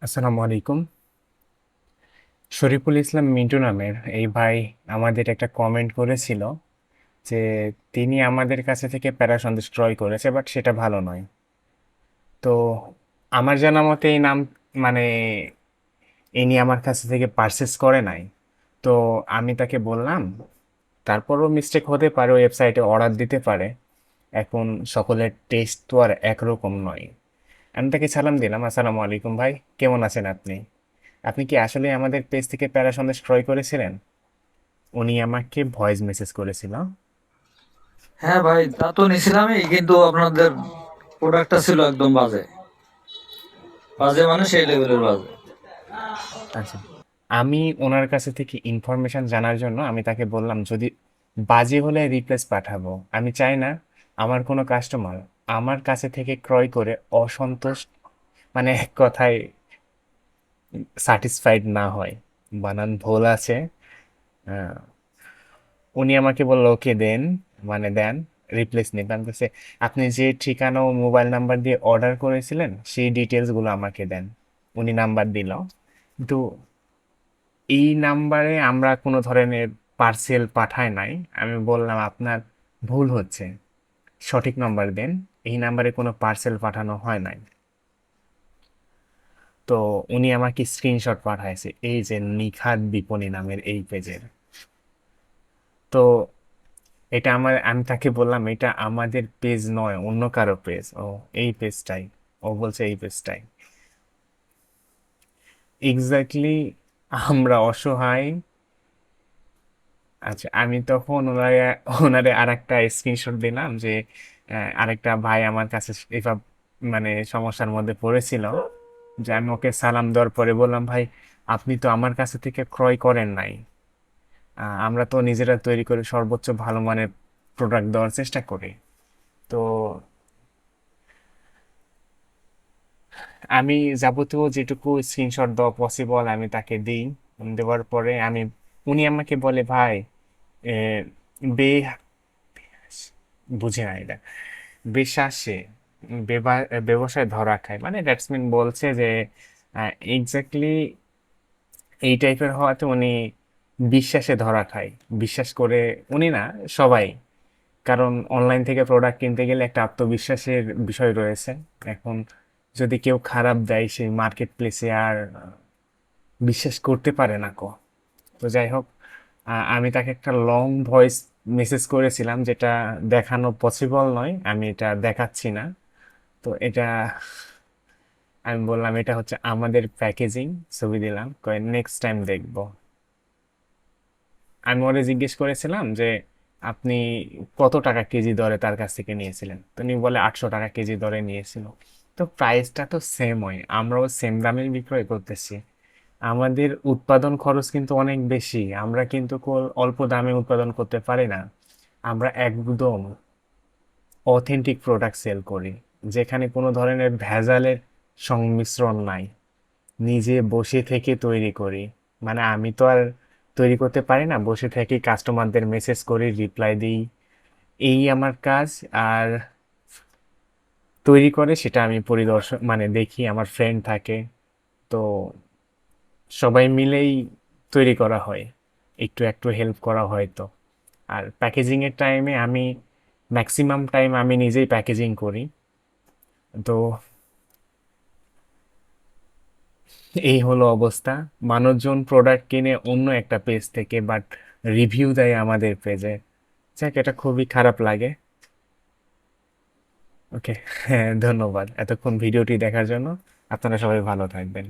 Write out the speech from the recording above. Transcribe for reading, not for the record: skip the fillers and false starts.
আসসালামু আলাইকুম। শরীফুল ইসলাম মিন্টু নামের এই ভাই আমাদের একটা কমেন্ট করেছিল যে তিনি আমাদের কাছে থেকে প্যারা সন্দেশ ক্রয় করেছে, বাট সেটা ভালো নয়। তো আমার জানা মতে এই নাম, মানে ইনি আমার কাছে থেকে পারচেস করে নাই। তো আমি তাকে বললাম, তারপরও মিস্টেক হতে পারে, ওয়েবসাইটে অর্ডার দিতে পারে। এখন সকলের টেস্ট তো আর একরকম নয়। আমি তাকে সালাম দিলাম, আসসালামু আলাইকুম ভাই, কেমন আছেন আপনি? আপনি কি আসলে আমাদের পেজ থেকে প্যারা সন্দেশ ক্রয় করেছিলেন? উনি আমাকে ভয়েস মেসেজ করেছিল। হ্যাঁ ভাই, তা তো নিছিলামই, কিন্তু আপনাদের প্রোডাক্টটা ছিল একদম বাজে। বাজে মানে সেই লেভেলের বাজে। আচ্ছা, আমি ওনার কাছে থেকে ইনফরমেশন জানার জন্য আমি তাকে বললাম, যদি বাজে হলে রিপ্লেস পাঠাবো। আমি চাই না আমার কোনো কাস্টমার আমার কাছে থেকে ক্রয় করে অসন্তোষ, মানে এক কথায় স্যাটিসফাইড না হয়। বানান ভুল আছে। আহ, উনি আমাকে বললো ওকে দেন, মানে দেন, রিপ্লেস নেবেন। আমি বলছি, আপনি যে ঠিকানা ও মোবাইল নাম্বার দিয়ে অর্ডার করেছিলেন সেই ডিটেলস গুলো আমাকে দেন। উনি নাম্বার দিল, কিন্তু এই নাম্বারে আমরা কোনো ধরনের পার্সেল পাঠাই নাই। আমি বললাম আপনার ভুল হচ্ছে, সঠিক নাম্বার দেন। এই নাম্বারে কোনো পার্সেল পাঠানো হয় নাই। তো উনি আমাকে স্ক্রিনশট পাঠাইছে, এই যে নিখাত বিপণী নামের এই পেজের। তো এটা আমি তাকে বললাম এটা আমাদের পেজ নয়, অন্য কারো পেজ। ও এই পেজটাই। ও বলছে এই পেজটাই। এক্স্যাক্টলি, আমরা অসহায়। আচ্ছা, আমি তখন ওনারে আর একটা স্ক্রিনশট দিলাম যে আরেকটা ভাই আমার কাছে এসব, মানে সমস্যার মধ্যে পড়েছিল। যে আমি ওকে সালাম দেওয়ার পরে বললাম, ভাই আপনি তো আমার কাছে থেকে ক্রয় করেন নাই। আমরা তো নিজেরা তৈরি করে সর্বোচ্চ ভালো মানের প্রোডাক্ট দেওয়ার চেষ্টা করি। তো আমি যাবতীয় যেটুকু স্ক্রিনশট দেওয়া পসিবল আমি তাকে দিই। দেওয়ার পরে উনি আমাকে বলে, ভাই এ, বে বুঝে না এটা, বিশ্বাসে ব্যবসায় ধরা খায়, মানে দ্যাটস মিন বলছে যে এক্স্যাক্টলি এই টাইপের হওয়াতে উনি বিশ্বাসে ধরা খায়। বিশ্বাস করে উনি না, সবাই। কারণ অনলাইন থেকে প্রোডাক্ট কিনতে গেলে একটা আত্মবিশ্বাসের বিষয় রয়েছে। এখন যদি কেউ খারাপ দেয় সেই মার্কেট প্লেসে, আর বিশ্বাস করতে পারে না কো। তো যাই হোক, আমি তাকে একটা লং ভয়েস মেসেজ করেছিলাম, যেটা দেখানো পসিবল নয়, আমি এটা দেখাচ্ছি না। তো এটা আমি বললাম এটা হচ্ছে আমাদের প্যাকেজিং, ছবি দিলাম, কয় নেক্সট টাইম দেখবো। আমি ওরে জিজ্ঞেস করেছিলাম যে আপনি কত টাকা কেজি দরে তার কাছ থেকে নিয়েছিলেন। তো উনি বলে 800 টাকা কেজি দরে নিয়েছিল। তো প্রাইসটা তো সেম হয়, আমরাও সেম দামে বিক্রয় করতেছি। আমাদের উৎপাদন খরচ কিন্তু অনেক বেশি, আমরা কিন্তু অল্প দামে উৎপাদন করতে পারি না। আমরা একদম অথেন্টিক প্রোডাক্ট সেল করি, যেখানে কোনো ধরনের ভেজালের সংমিশ্রণ নাই। নিজে বসে থেকে তৈরি করি। মানে আমি তো আর তৈরি করতে পারি না, বসে থেকে কাস্টমারদের মেসেজ করি, রিপ্লাই দিই, এই আমার কাজ। আর তৈরি করে সেটা আমি পরিদর্শন, মানে দেখি, আমার ফ্রেন্ড থাকে। তো সবাই মিলেই তৈরি করা হয়, একটু একটু হেল্প করা হয়। তো আর প্যাকেজিং এর টাইমে আমি ম্যাক্সিমাম টাইম আমি নিজেই প্যাকেজিং করি। তো এই হলো অবস্থা। মানুষজন প্রোডাক্ট কিনে অন্য একটা পেজ থেকে, বাট রিভিউ দেয় আমাদের পেজে। যাক, এটা খুবই খারাপ লাগে। ওকে, হ্যাঁ, ধন্যবাদ এতক্ষণ ভিডিওটি দেখার জন্য। আপনারা সবাই ভালো থাকবেন।